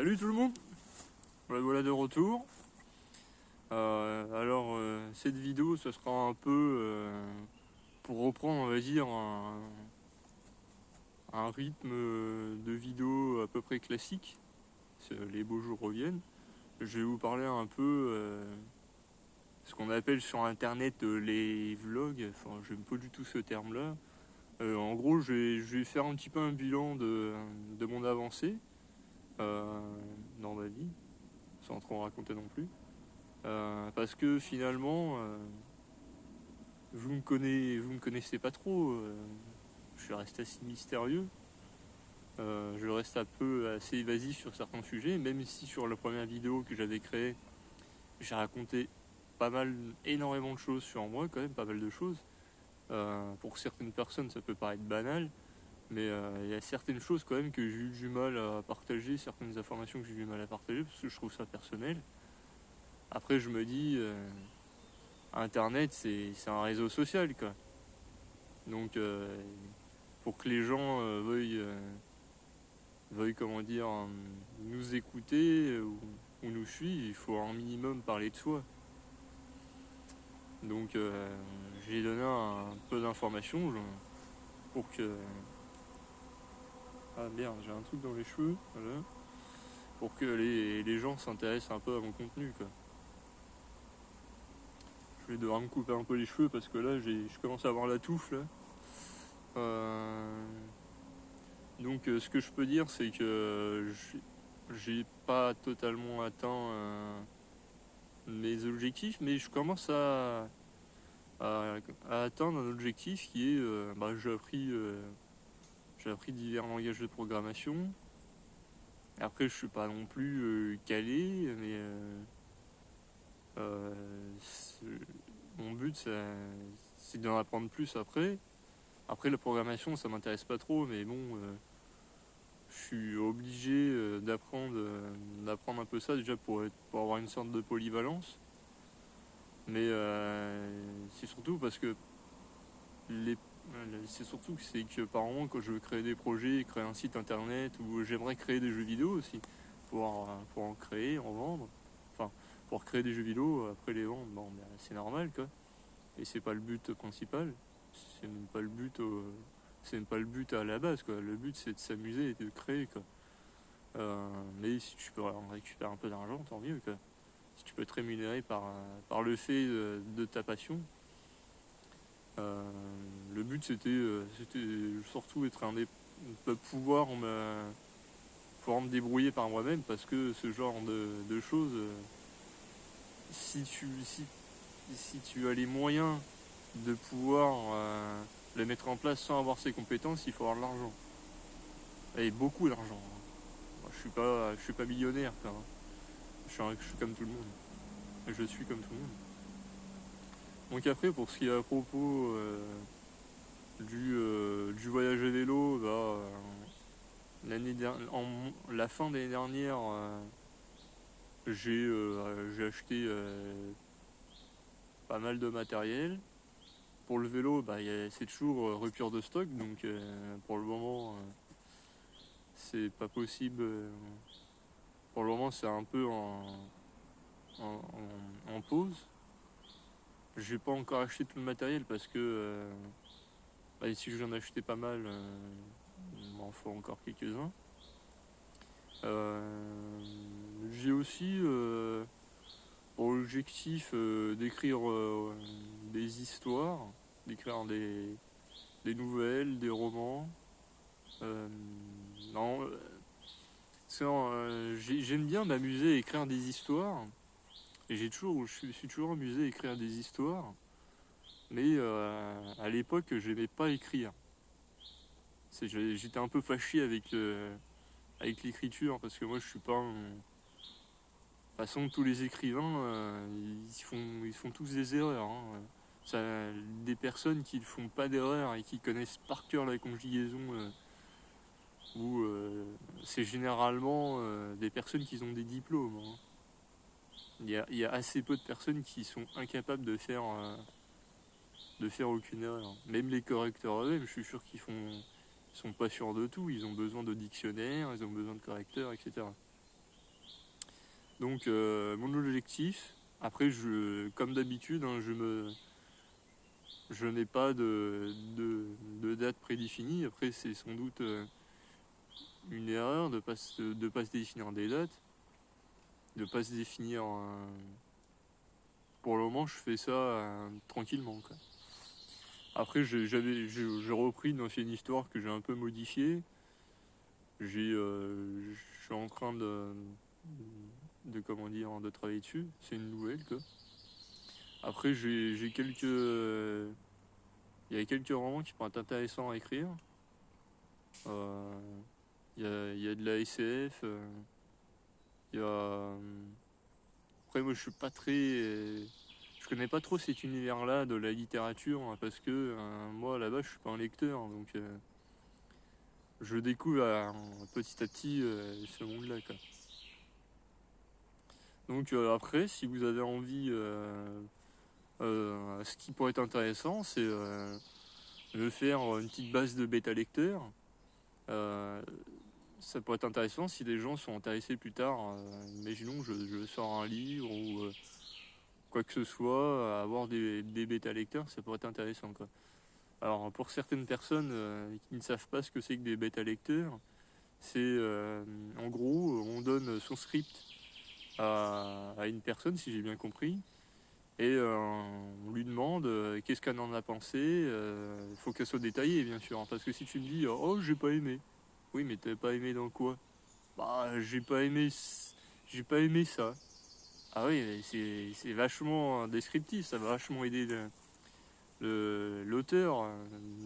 Salut tout le monde, voilà de retour. Cette vidéo, ce sera un peu pour reprendre, on va dire, un rythme de vidéo à peu près classique. Les beaux jours reviennent. Je vais vous parler un peu ce qu'on appelle sur internet les vlogs. Enfin, j'aime pas du tout ce terme-là. En gros, je vais faire un petit peu un bilan de mon avancée dans ma vie, sans trop en raconter non plus. Parce que finalement, vous me connaissez pas trop. Je suis resté assez mystérieux. Je reste assez évasif sur certains sujets, même si sur la première vidéo que j'avais créée, j'ai raconté énormément de choses sur moi, quand même, pas mal de choses. Pour certaines personnes, ça peut paraître banal, mais il y a certaines choses quand même que j'ai eu du mal à partager, certaines informations que j'ai eu du mal à partager, parce que je trouve ça personnel. Après, je me dis, Internet, c'est un réseau social, quoi. Donc, pour que les gens veuillent, comment dire, nous écouter ou nous suivre, il faut un minimum parler de soi. Donc, j'ai donné un peu d'informations pour que... Ah merde, j'ai un truc dans les cheveux, voilà. Pour que les gens s'intéressent un peu à mon contenu, quoi. Je vais devoir me couper un peu les cheveux parce que là, je commence à avoir la touffe, là. Donc ce que je peux dire, c'est que j'ai pas totalement atteint mes objectifs, mais je commence à, à atteindre un objectif qui est, j'ai appris divers langages de programmation. Après, je suis pas non plus calé, mais euh, mon but, c'est d'en apprendre plus après. Après, la programmation, ça m'intéresse pas trop, mais bon, je suis obligé d'apprendre un peu ça déjà pour avoir une sorte de polyvalence. Mais c'est surtout parce que c'est que par moment, quand je veux créer des projets, créer un site internet, ou j'aimerais créer des jeux vidéo aussi, pour en créer, en vendre. Enfin, pour créer des jeux vidéo, après les vendre, bon, ben, c'est normal, quoi. Et c'est pas le but principal. C'est même pas le but c'est même pas le but à la base, quoi. Le but, c'est de s'amuser et de créer, quoi. Mais si tu peux en récupérer un peu d'argent, tant mieux, quoi. Si tu peux te rémunérer par le fait de ta passion. Le but, c'était surtout pouvoir me débrouiller par moi-même, parce que ce genre de choses, si tu as les moyens de pouvoir le mettre en place sans avoir ses compétences, il faut avoir de l'argent. Et beaucoup d'argent. Moi, je suis pas millionnaire, quoi, hein. Je suis comme tout le monde. Je suis comme tout le monde. Donc après, pour ce qui est à propos du voyage à vélo, la fin de l'année dernière, j'ai acheté pas mal de matériel. Pour le vélo, c'est toujours rupture de stock, donc pour le moment, c'est pas possible. Pour le moment, c'est un peu en pause. J'ai pas encore acheté tout le matériel parce que si j'en ai acheté pas mal, il m'en faut encore quelques-uns. J'ai aussi pour objectif d'écrire des histoires, d'écrire des nouvelles, des romans. Non, j'aime bien m'amuser à écrire des histoires. Et je suis toujours amusé à écrire des histoires. Mais à l'époque, je n'aimais pas écrire. J'étais un peu fâché avec l'écriture, parce que moi, je suis pas un... De toute façon, tous les écrivains, ils font tous des erreurs, hein. Des personnes qui ne font pas d'erreurs et qui connaissent par cœur la conjugaison, c'est généralement des personnes qui ont des diplômes, hein. Il y a assez peu de personnes qui sont incapables de faire aucune erreur. Même les correcteurs eux-mêmes, je suis sûr ils sont pas sûrs de tout. Ils ont besoin de dictionnaires, ils ont besoin de correcteurs, etc. Donc mon objectif, après comme d'habitude, hein, je n'ai pas de date prédéfinie. Après c'est sans doute une erreur de pas se définir des dates, de pas se définir. Pour le moment, je fais ça tranquillement, quoi. Après, j'ai repris une ancienne histoire que j'ai un peu modifiée. Je suis en train de travailler dessus. C'est une nouvelle, quoi. Après, j'ai quelques, il y a quelques romans qui pourraient être intéressants à écrire. Euh, il y a de la SF. Il y a, après, moi, je suis pas très, je connais pas trop cet univers-là de la littérature, hein, parce que moi, là-bas, je suis pas un lecteur, donc je découvre petit à petit ce monde-là, quoi. Donc après, si vous avez envie, ce qui pourrait être intéressant, c'est de faire une petite base de bêta lecteurs. Ça pourrait être intéressant si les gens sont intéressés plus tard. Imaginons que je sors un livre ou quoi que ce soit, avoir des bêta lecteurs, ça pourrait être intéressant, quoi. Alors pour certaines personnes qui ne savent pas ce que c'est que des bêta lecteurs, c'est en gros on donne son script à une personne, si j'ai bien compris, et on lui demande qu'est-ce qu'elle en a pensé. Il faut qu'elle soit détaillée, bien sûr, hein, parce que si tu me dis oh j'ai pas aimé, oui mais t'as pas aimé dans quoi? Bah j'ai pas aimé ça. Ah oui, mais c'est vachement descriptif, ça va vachement aider l'auteur.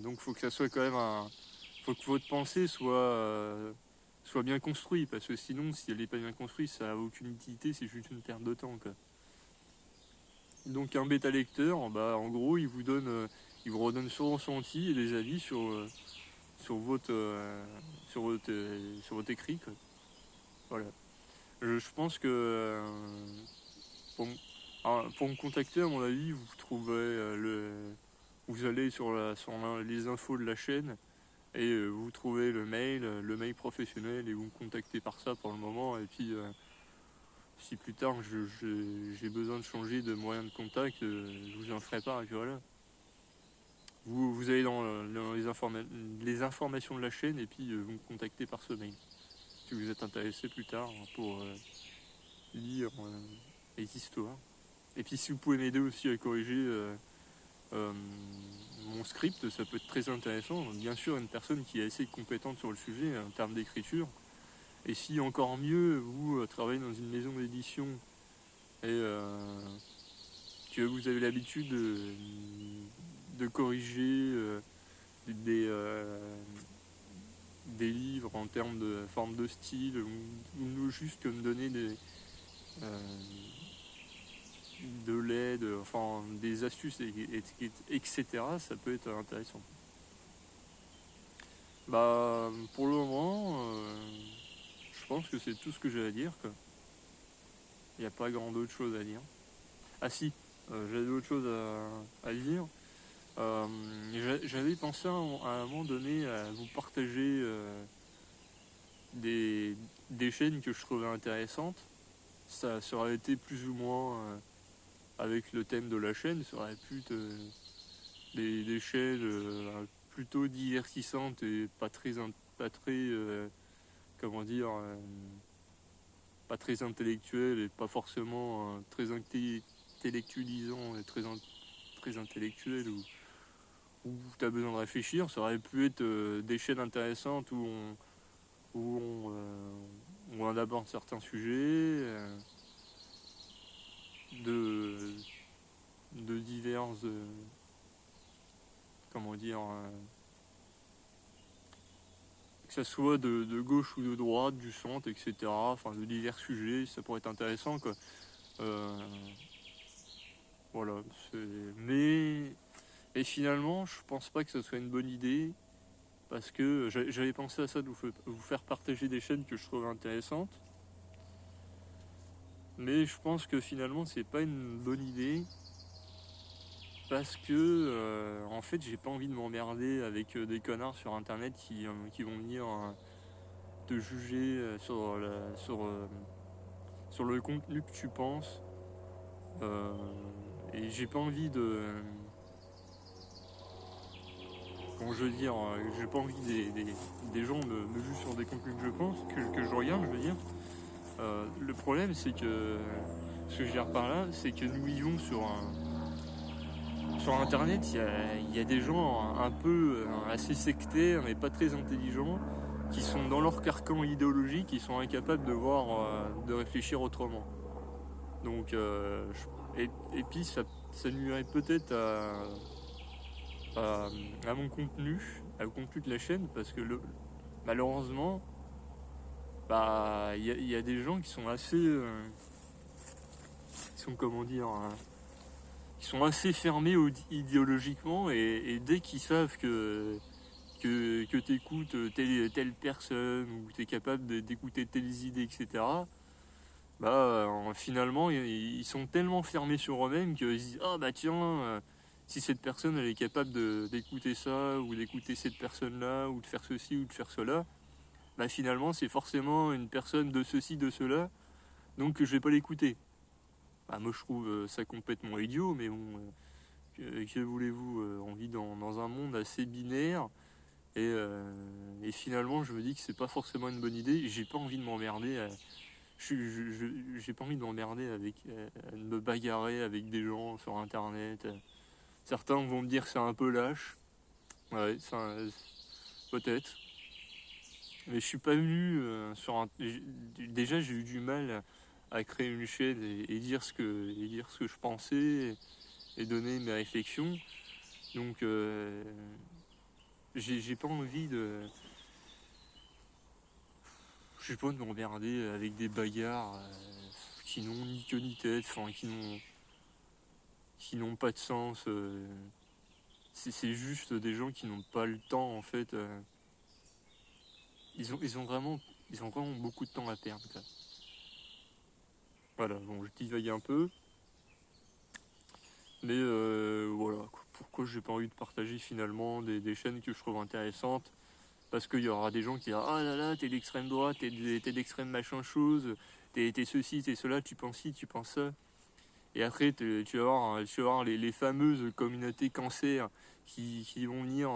Donc faut que ça soit quand même faut que votre pensée soit bien construite, parce que sinon si elle n'est pas bien construite, ça n'a aucune utilité, c'est juste une perte de temps, quoi. Donc un bêta lecteur, bah en gros il vous redonne son ressenti et des avis sur votre sur votre écrit, quoi. Voilà. Je pense que pour, pour me contacter, à mon avis, vous trouverez vous allez les infos de la chaîne et vous trouvez le mail professionnel, et vous me contactez par ça pour le moment. Et puis si plus tard j'ai besoin de changer de moyen de contact, je vous en ferai part, et puis voilà. Vous allez dans les informations de la chaîne, et puis vous me contactez par ce mail si vous êtes intéressé plus tard pour lire les histoires. Et puis si vous pouvez m'aider aussi à corriger euh, mon script, ça peut être très intéressant. Bien sûr, une personne qui est assez compétente sur le sujet en termes d'écriture. Et si encore mieux, vous travaillez dans une maison d'édition et que vous avez l'habitude de corriger des, euh, des livres en termes de forme de style, ou juste me donner euh, de l'aide, enfin des astuces, etc., ça peut être intéressant. Bah, pour le moment, je pense que c'est tout ce que j'ai à dire, quoi. Il n'y a pas grand d'autre chose à dire. Ah si, j'avais autre chose à dire. J'avais pensé à un moment donné à vous partager des chaînes que je trouvais intéressantes. Ça aurait été plus ou moins avec le thème de la chaîne, ça aurait pu être des chaînes plutôt divertissantes et pas très comment dire, pas très intellectuelles et pas forcément très intellectualisant et très intellectuel, où tu as besoin de réfléchir. Ça aurait pu être des chaînes intéressantes où on aborde certains sujets de, de diverses, comment dire, que ça soit de gauche ou de droite, du centre, etc. Enfin, de divers sujets, ça pourrait être intéressant, quoi. Euh, voilà. Mais et finalement, je pense pas que ce soit une bonne idée, parce que j'avais pensé à ça, de vous faire partager des chaînes que je trouve intéressantes. Mais je pense que finalement, c'est pas une bonne idée, parce que en fait, j'ai pas envie de m'emmerder avec des connards sur internet qui vont venir te juger sur le contenu que tu penses. Et j'ai pas envie de... Comment je veux dire, j'ai pas envie des gens me jugent sur des contenus que je pense, que je regarde, je veux dire. Le problème, c'est que ce que je veux dire par là, c'est que nous vivons sur Internet, il y a des gens un peu assez sectaires et pas très intelligents qui sont dans leur carcan idéologique, qui sont incapables de voir, de réfléchir autrement. Donc, et puis ça nuirait peut-être à mon contenu, au contenu de la chaîne, parce que malheureusement, bah, il y a des gens qui sont assez, qui sont comment dire, qui sont assez fermés idéologiquement, et dès qu'ils savent que tu écoutes telle personne ou tu es capable d'écouter telles idées, etc., bah, finalement, ils sont tellement fermés sur eux-mêmes qu'ils se disent ah bah tiens, si cette personne elle est capable d'écouter ça, ou d'écouter cette personne-là, ou de faire ceci, ou de faire cela, bah finalement c'est forcément une personne de ceci, de cela, donc je vais pas l'écouter. Bah, moi je trouve ça complètement idiot, mais bon, que voulez-vous, on vit dans un monde assez binaire, et finalement je me dis que c'est pas forcément une bonne idée. J'ai pas envie de m'emmerder, j'ai pas envie de m'emmerder de me bagarrer avec des gens sur internet. Certains vont me dire que c'est un peu lâche, ouais, peut-être, mais je suis pas venu déjà j'ai eu du mal à créer une chaîne et dire ce que je pensais, et donner mes réflexions. Donc j'ai pas envie de m'emmerder avec des bagarres qui n'ont ni queue ni tête, enfin qui n'ont pas de sens. C'est juste des gens qui n'ont pas le temps, en fait. Ils ont vraiment beaucoup de temps à perdre, quoi. Voilà, bon, je divague un peu, mais voilà, pourquoi j'ai pas envie de partager finalement des chaînes que je trouve intéressantes, parce qu'il y aura des gens qui diront ah là là, t'es d'extrême droite, t'es d'extrême machin chose, t'es ceci, t'es cela, tu penses ci, tu penses ça. Et après, tu vas voir les fameuses communautés cancer qui vont venir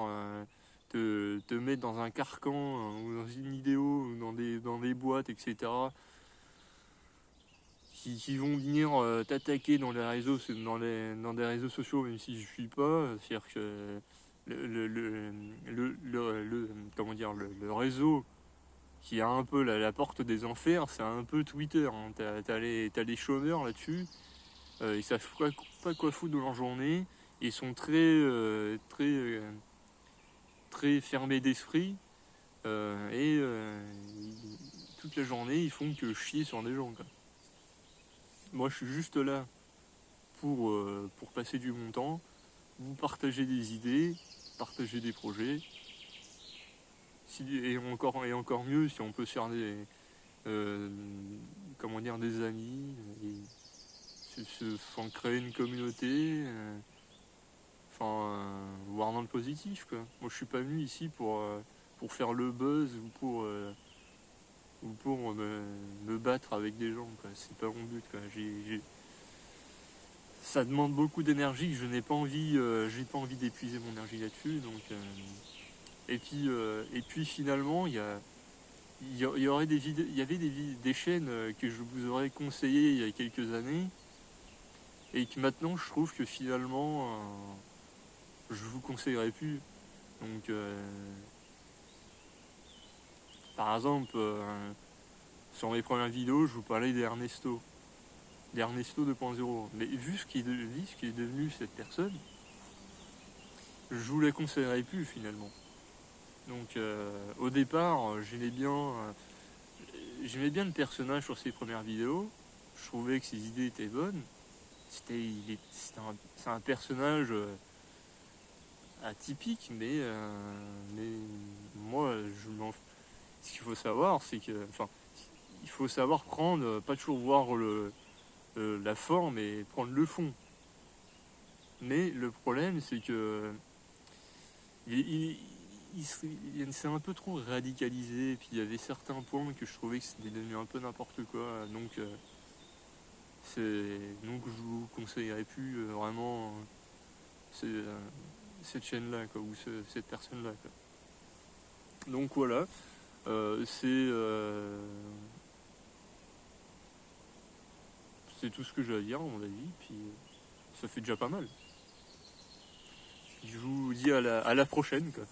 te mettre dans un carcan, ou dans une idéo, ou dans des boîtes, etc. Qui vont venir t'attaquer dans des réseaux sociaux, même si je suis pas. C'est-à-dire que comment dire, le réseau qui a un peu la porte des enfers, c'est un peu Twitter, hein. T'as les chômeurs là-dessus. Ils savent pas quoi foutre de leur journée. Ils sont très fermés d'esprit. Toute la journée, ils font que chier sur des gens, quoi. Moi, je suis juste là pour passer du bon temps, vous partager des idées, partager des projets. Et encore mieux, si on peut se faire des amis, et créer une communauté, voir dans le positif, quoi. Moi je suis pas venu ici pour faire le buzz, ou pour me battre avec des gens, quoi. C'est pas mon but, quoi. Ça demande beaucoup d'énergie que je n'ai pas envie, j'ai pas envie d'épuiser mon énergie là-dessus, donc et puis finalement il y avait des chaînes que je vous aurais conseillées il y a quelques années, et que maintenant je trouve que finalement je vous conseillerais plus. Donc par exemple, sur mes premières vidéos, je vous parlais d'Ernesto 2.0, mais vu ce qui est devenu cette personne, je vous la conseillerais plus finalement. Donc au départ, j'aimais bien le personnage sur ses premières vidéos. Je trouvais que ses idées étaient bonnes. C'est un personnage atypique, mais moi, ce qu'il faut savoir, c'est que, il faut savoir prendre, pas toujours voir la forme, et prendre le fond. Mais le problème, c'est que il s'est un peu trop radicalisé, et puis il y avait certains points que je trouvais que c'était devenu un peu n'importe quoi. Donc Donc je vous conseillerais plus vraiment cette chaîne-là, quoi, ou cette personne-là, quoi. Donc voilà, c'est tout ce que j'ai à dire, à mon avis, puis ça fait déjà pas mal. Je vous dis à la prochaine, quoi.